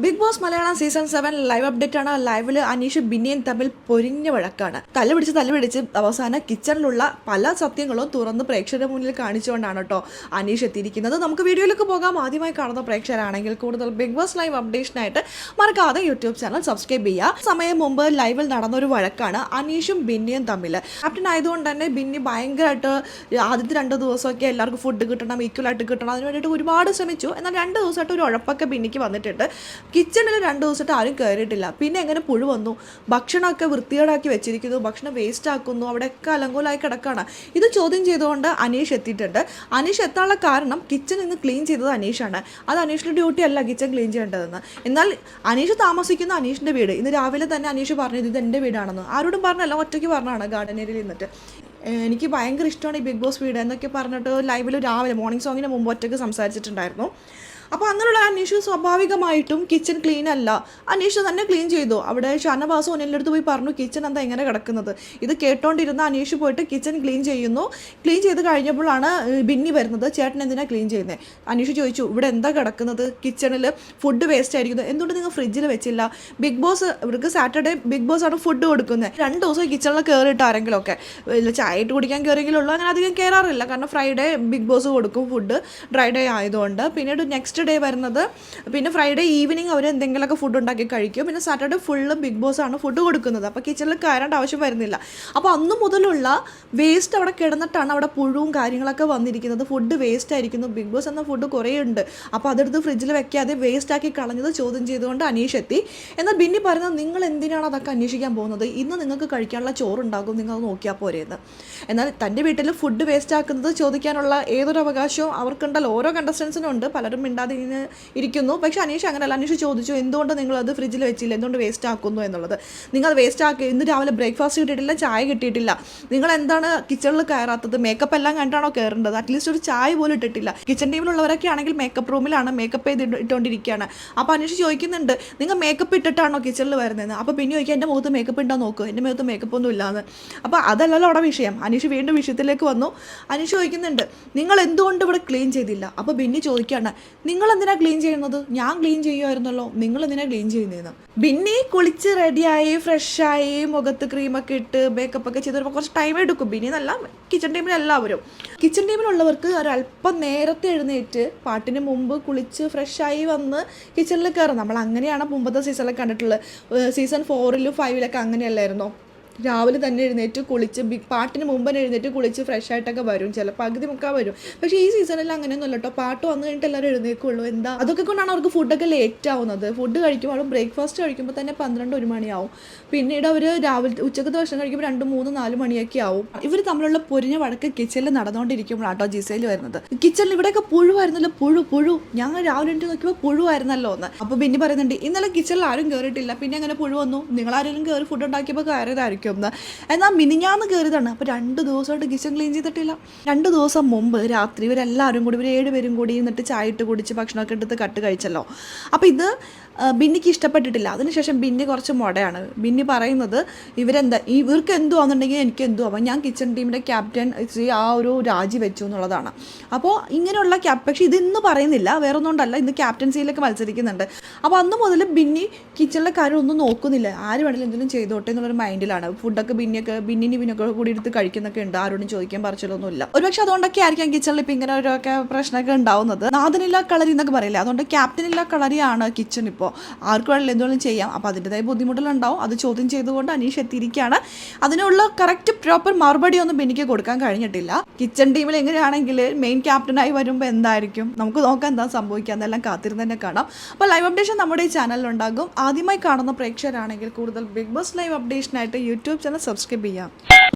Big boss Malayalam season 7 live update ആണ്. ലൈവില് അനീഷ് ബിന്നിയും തമ്മിൽ പൊരിഞ്ഞ വഴക്കാണ്. തല്ലുപിടിച്ച് അവസാനം കിച്ചണിലുള്ള പല സത്യങ്ങളും തുറന്ന് പ്രേക്ഷകരുടെ മുന്നിൽ കാണിച്ചുകൊണ്ടാണ് കേട്ടോ അനീഷ് എത്തിയിരിക്കുന്നത്. നമുക്ക് വീഡിയോയിലേക്ക് പോകാം. ആദ്യമായി കാണുന്ന പ്രേക്ഷകരാണെങ്കിൽ കൂടുതൽ ബിഗ് ബോസ് ലൈവ് അപ്ഡേഷനായിട്ട് മറക്കാതെ യൂട്യൂബ് ചാനൽ സബ്സ്ക്രൈബ് ചെയ്യുക. സമയം മുമ്പ് ലൈവിൽ നടന്നൊരു വഴക്കാണ് അനീഷും ബിന്നിയും തമ്മിൽ. ക്യാപ്റ്റൻ ആയതുകൊണ്ട് തന്നെ ബിന്നി ഭയങ്കരമായിട്ട് ആദ്യത്തെ 2 ദിവസമൊക്കെ എല്ലാവർക്കും ഫുഡ് കിട്ടണം, ഈക്വലായിട്ട് കിട്ടണം, അതിന് വേണ്ടിയിട്ട് ഒരുപാട് ശ്രമിച്ചു. എന്നാൽ 2 ദിവസമായിട്ട് ഒരു ഉഴപ്പൊക്കെ ബിന്നിക്ക് വന്നിട്ടുണ്ട്. കിച്ചണിൽ 2 ദിവസമായിട്ട് ആരും കയറിയിട്ടില്ല. പിന്നെ എങ്ങനെ പുഴു വന്നു? ഭക്ഷണമൊക്കെ വൃത്തികേടാക്കി വെച്ചിരിക്കുന്നു, ഭക്ഷണം വേസ്റ്റ് ആക്കുന്നു, അവിടെയൊക്കെ അലങ്കോലമായി കിടക്കുകയാണ്. ഇത് ചോദ്യം ചെയ്തുകൊണ്ട് അനീഷ് എത്തിയിട്ടുണ്ട്. അനീഷ് എത്താനുള്ള കാരണം കിച്ചൺ ഇന്ന് ക്ലീൻ ചെയ്തത് അനീഷാണ്. അത് അനീഷിൻ്റെ ഡ്യൂട്ടി അല്ല കിച്ചൺ ക്ലീൻ ചെയ്യേണ്ടതെന്ന്. എന്നാൽ അനീഷ് താമസിക്കുന്ന അനീഷിൻ്റെ വീട് ഇന്ന് രാവിലെ തന്നെ അനീഷ് പറഞ്ഞത് ഇത് എൻ്റെ വീടാണെന്ന്. ആരോടും പറഞ്ഞല്ല, ഒറ്റയ്ക്ക് പറഞ്ഞാണ് ഗാർഡൻ ഏരിയയിൽ നിന്നിട്ട്. എനിക്ക് ഭയങ്കര ഇഷ്ടമാണ് ഈ ബിഗ് ബോസ് വീട് എന്നൊക്കെ പറഞ്ഞിട്ട് ലൈവിൽ രാവിലെ മോർണിംഗ് സോങ്ങിന് മുമ്പ് ഒറ്റയ്ക്ക് സംസാരിച്ചിട്ടുണ്ടായിരുന്നു. അപ്പോൾ അങ്ങനെയുള്ള അനീഷ് സ്വാഭാവികമായിട്ടും കിച്ചൺ ക്ലീൻ അല്ല, അനീഷ് തന്നെ ക്ലീൻ ചെയ്തു. അവിടെ ഷാനവാസ് ഒന്നിൻ്റെ അടുത്ത് പോയി പറഞ്ഞു കിച്ചൺ എന്താ ഇങ്ങനെ കിടക്കുന്നത്. ഇത് കേട്ടോണ്ടിരുന്ന അനീഷ് പോയിട്ട് കിച്ചൺ ക്ലീൻ ചെയ്യുന്നു. ക്ലീൻ ചെയ്ത് കഴിഞ്ഞപ്പോഴാണ് ബിന്നി വരുന്നത്. ചേട്ടൻ എന്തിനാണ് ക്ലീൻ ചെയ്യുന്നത്? അനീഷ് ചോദിച്ചു, ഇവിടെ എന്താ കിടക്കുന്നത്? കിച്ചണിൽ ഫുഡ് വേസ്റ്റ് ആയിരിക്കുന്നത്, എന്തുകൊണ്ട് നിങ്ങൾ ഫ്രിഡ്ജിൽ വെച്ചില്ല? ബിഗ് ബോസ് ഇവർക്ക് സാറ്റർഡേ ബിഗ് ബോസ് ആണ് ഫുഡ് കൊടുക്കുന്നത്. 2 ദിവസം കിച്ചണിൽ കയറിയിട്ട് ആരെങ്കിലുമൊക്കെ ചായ ഇട്ട് കുടിക്കാൻ കയറിയെങ്കിലുള്ളൂ. അങ്ങനെ അധികം കയറാറില്ല, കാരണം ഫ്രൈഡേ ബിഗ് ബോസ് കൊടുക്കും ഫുഡ്, ഡ്രൈ ഡേ ആയതുകൊണ്ട്. പിന്നീട് നെക്സ്റ്റ് ഡേ വരുന്നത്, പിന്നെ ഫ്രൈഡേ ഈവനിങ് അവർ എന്തെങ്കിലുമൊക്കെ ഫുഡ് ഉണ്ടാക്കി കഴിക്കും. പിന്നെ സാറ്റർഡേ ഫുള്ള് ബിഗ് ബോസ് ആണ് ഫുഡ് കൊടുക്കുന്നത്. അപ്പോൾ കിച്ചണിൽ കയറേണ്ട ആവശ്യം വരുന്നില്ല. അപ്പോൾ അന്ന് മുതലുള്ള വേസ്റ്റ് അവിടെ കിടന്നിട്ടാണ് അവിടെ പുഴുവും കാര്യങ്ങളൊക്കെ വന്നിരിക്കുന്നത്. ഫുഡ് വേസ്റ്റ് ആയിരിക്കുന്നു. ബിഗ് ബോസ് എന്ന ഫുഡ് കുറേ ഉണ്ട്. അപ്പോൾ അതെടുത്ത് ഫ്രിഡ്ജിൽ വെക്കാതെ വേസ്റ്റ് ആക്കി കളഞ്ഞത് ചോദ്യം ചെയ്തുകൊണ്ട് അനീഷ് എത്തി. എന്നാൽ ബിന്നി പറയുന്നത്, നിങ്ങൾ എന്തിനാണ് അതൊക്കെ അന്വേഷിക്കാൻ പോകുന്നത്? ഇന്ന് നിങ്ങൾക്ക് കഴിക്കാനുള്ള ചോറുണ്ടാകും, നിങ്ങൾ നോക്കിയാൽ പോരെയെന്ന്. എന്നാൽ തൻ്റെ വീട്ടിൽ ഫുഡ് വേസ്റ്റ് ആക്കുന്നത് ചോദിക്കാനുള്ള ഏതൊരു അവകാശവും അവർക്കുണ്ടല്ലോ, ഓരോ കണ്ടസ്റ്റൻസിനും ഉണ്ട്. പലരും മിണ്ടാതെ ഇരിക്കുന്നു. പക്ഷേ അനീഷ് അങ്ങനെയല്ല. അനീഷ് ചോദിച്ചു, എന്തുകൊണ്ട് നിങ്ങളത് ഫ്രിഡ്ജിൽ വെച്ചില്ല, എന്തുകൊണ്ട് വേസ്റ്റ് ആക്കുന്നു എന്നുള്ളത്. നിങ്ങൾ വേസ്റ്റ് ആക്കി, ഇന്ന് രാവിലെ ബ്രേക്ക്ഫാസ്റ്റ് കിട്ടിയിട്ടില്ല, ചായ കിട്ടിയിട്ടില്ല, നിങ്ങൾ എന്താണ് കിച്ചണിൽ കയറാത്തത്? മേക്കപ്പ് എല്ലാം കണ്ടാണോ കയറേണ്ടത്? അറ്റ്ലീസ്റ്റ് ഒരു ചായ പോലും ഇട്ടിട്ടില്ല. കിച്ചൺ ടീമിലുള്ളവരൊക്കെ ആണെങ്കിൽ മേക്കപ്പ് റൂമിലാണ്, മേക്കപ്പ് ഇട്ടുകൊണ്ടിരിക്കുകയാണ്. അപ്പോൾ അനീഷ് ചോദിക്കുന്നുണ്ട്, നിങ്ങൾ മേക്കപ്പ് ഇട്ടിട്ടാണോ കിച്ചണിൽ വരുന്നതെന്ന്. അപ്പോൾ പിന്നെ ചോദിക്കുക, എൻ്റെ മുഖത്ത് മേക്കപ്പ് ഉണ്ടോ നോക്കൂ, എൻ്റെ മുഖത്ത് മേക്കപ്പ് ഒന്നും ഇല്ലാന്ന്. അപ്പോൾ അതല്ലല്ലോ അവിടെ വിഷയം. അനീഷ് വീണ്ടും വിഷയത്തിലേക്ക് വന്നു. അനീഷ് ചോദിക്കുന്നുണ്ട്, നിങ്ങൾ എന്തുകൊണ്ട് ഇവിടെ ക്ലീൻ ചെയ്തില്ല? അപ്പോൾ ബിന്നി ചോദിക്കുകയാണ്, നിങ്ങൾ എന്തിനാ ക്ലീൻ ചെയ്യുന്നത്? ഞാൻ ക്ലീൻ ചെയ്യുമായിരുന്നല്ലോ, നിങ്ങൾ എന്തിനാ ക്ലീൻ ചെയ്യുന്നതെന്ന്. ബിന്നി കുളിച്ച് റെഡിയായി ഫ്രഷായി മുഖത്ത് ക്രീമൊക്കെ ഇട്ട് മേക്കപ്പ് ഒക്കെ ചെയ്ത് കുറച്ച് ടൈം എടുക്കും. ബിന്നി എന്നല്ല, കിച്ചൺ ടീമിലെല്ലാവരും. കിച്ചൺ ടീമിലുള്ളവർക്ക് ഒരല്പം നേരത്തെ എഴുന്നേറ്റ് പാട്ടിന് മുമ്പ് കുളിച്ച് ഫ്രഷായി വന്ന് കിച്ചണിൽ കയറും. നമ്മൾ അങ്ങനെയാണ് മുമ്പത്തെ സീസണിലൊക്കെ കണ്ടിട്ടുള്ളത്. സീസൺ 4ലും 5ലൊക്കെ അങ്ങനെയല്ലായിരുന്നോ? രാവിലെ തന്നെ എഴുന്നേറ്റ് കുളിച്ച് പാട്ടിന് മുമ്പ് തന്നെ എഴുന്നേറ്റ് കുളിച്ച് ഫ്രഷ് ആയിട്ടൊക്കെ വരും, ചില പകുതി മുക്കാൽ വരും. പക്ഷേ ഈ സീസണിൽ അങ്ങനെയൊന്നും അല്ല കേട്ടോ. പാട്ട് വന്നു കഴിഞ്ഞിട്ട് എല്ലാവരും എഴുന്നേക്കുള്ളൂ. എന്താ അതൊക്കെ കൊണ്ടാണ് അവർക്ക് ഫുഡൊക്കെ ലേറ്റ് ആവുന്നത്. ഫുഡ് കഴിക്കുമ്പോൾ ബ്രേക്ക്ഫാസ്റ്റ് കഴിക്കുമ്പോൾ തന്നെ 12-1 മണിയാവും. പിന്നീട് അവർ രാവിലെ ഉച്ചക്കത്തെ ഭക്ഷണം കഴിക്കുമ്പോൾ 2, 3, 4 മണിയൊക്കെ ആവും. ഇവർ തമ്മിലുള്ള പൊരിഞ്ഞ വഴക്ക് കിച്ചണിൽ നടന്നുകൊണ്ടിരിക്കുമ്പോഴാട്ടോ ജിസയിൽ വരുന്നത്. കിച്ചണിൽ ഇവിടെയൊക്കെ പുഴുവായിരുന്നല്ലോ, പുഴു ഞങ്ങൾ രാവിലെ എണീറ്റ് നോക്കിയപ്പോൾ പുഴുവായിരുന്നല്ലോ എന്ന്. അപ്പോൾ പിന്നെ പറയുന്നുണ്ട്, ഇന്നലെ കിച്ചണിൽ ആരും കയറിയിട്ടില്ല, പിന്നെ അങ്ങനെ പുഴു വന്നു? നിങ്ങളാരെങ്കിലും കയറി ഫുഡ് ഉണ്ടാക്കിയപ്പോൾ കയറിയതായിരിക്കും. എന്നാൽ മിനിഞ്ഞാന്ന് കയറിയതാണ്. അപ്പോൾ 2 ദിവസമായിട്ട് കിച്ചൺ ക്ലീൻ ചെയ്തിട്ടില്ല. 2 ദിവസം മുമ്പ് രാത്രി ഇവരെല്ലാവരും കൂടി, ഇവർ 7 പേരും കൂടി എന്നിട്ട് ചായ ഇട്ട് കുടിച്ച് ഭക്ഷണമൊക്കെ എടുത്ത് കട്ട് കഴിച്ചല്ലോ. അപ്പോൾ ഇത് ബിന്നിക്ക് ഇഷ്ടപ്പെട്ടിട്ടില്ല. അതിനുശേഷം ബിന്നി കുറച്ച് മുടയാണ്. ബിന്നി പറയുന്നത്, ഇവർക്ക് എന്തുവാണെന്നുണ്ടെങ്കിൽ എനിക്ക് എന്തുവാ, ഞാൻ കിച്ചൺ ടീമിൻ്റെ ക്യാപ്റ്റൻ ആ ഒരു രാജി വെച്ചു എന്നുള്ളതാണ്. അപ്പോൾ ഇങ്ങനെയുള്ള പക്ഷേ ഇതൊന്നും പറയുന്നില്ല, വേറെ ഒന്നുകൊണ്ടല്ല, ഇന്ന് ക്യാപ്റ്റൻസിയിലൊക്കെ മത്സരിക്കുന്നുണ്ട്. അപ്പോൾ അന്ന് മുതൽ ബിന്നി കിച്ചണിലെ കാര്യം ഒന്നും നോക്കുന്നില്ല. ആര് വേണമെങ്കിലും എന്തെങ്കിലും ചെയ്തോട്ടെ എന്നുള്ളൊരു മൈൻഡിലാണ്. ഫുഡൊക്കെ ബിന്നിനൊക്കെ കൂടി എടുത്ത് കഴിക്കുന്നൊക്കെ ഉണ്ട്. ആരോടും ചോദിക്കാൻ പറിച്ചൊന്നുമില്ല. ഒരുപക്ഷെ അതുകൊണ്ടൊക്കെ ആയിരിക്കാം കിച്ചണിൽ ഇപ്പം ഇങ്ങനെ ഓരോക്കെ പ്രശ്നമൊക്കെ ഉണ്ടാവുന്നത്. നാഥനില്ല കളരി എന്നൊക്കെ പറയില്ല, അതുകൊണ്ട് ക്യാപ്റ്റനില്ല കളരിയാണ് കിച്ചൺ. ഇപ്പോൾ ആർക്ക് വേണമെങ്കിലും എന്തുകൊണ്ടും ചെയ്യാം. അപ്പോൾ അതിൻ്റെതായ ബുദ്ധിമുട്ടുകളുണ്ടാവും. അത് ചോദ്യം ചെയ്തുകൊണ്ട് അനീഷ് എത്തിയിരിക്കുകയാണ്. അതിനുള്ള കറക്റ്റ് പ്രോപ്പർ മറുപടി ഒന്നും ബിന്നിക്ക് കൊടുക്കാൻ കഴിഞ്ഞിട്ടില്ല. കിച്ചൺ ടീമിൽ എങ്ങനെയാണെങ്കിൽ മെയിൻ ക്യാപ്റ്റനായി വരുമ്പോൾ എന്തായിരിക്കും, നമുക്ക് നോക്കാം എന്താ സംഭവിക്കുക എന്നെല്ലാം കാത്തിരുന്ന് തന്നെ കാണാം. അപ്പോൾ ലൈവ് അപ്ഡേഷൻ നമ്മുടെ ഈ ചാനലിലുണ്ടാകും. ആദ്യമായി കാണുന്ന പ്രേക്ഷകരാണെങ്കിൽ കൂടുതൽ ബിഗ് ബോസ് ലൈവ് അപ്ഡേഷനായിട്ട് യൂട്യൂബ് ചാനൽ സബ്സ്ക്രൈബ് ചെയ്യാം.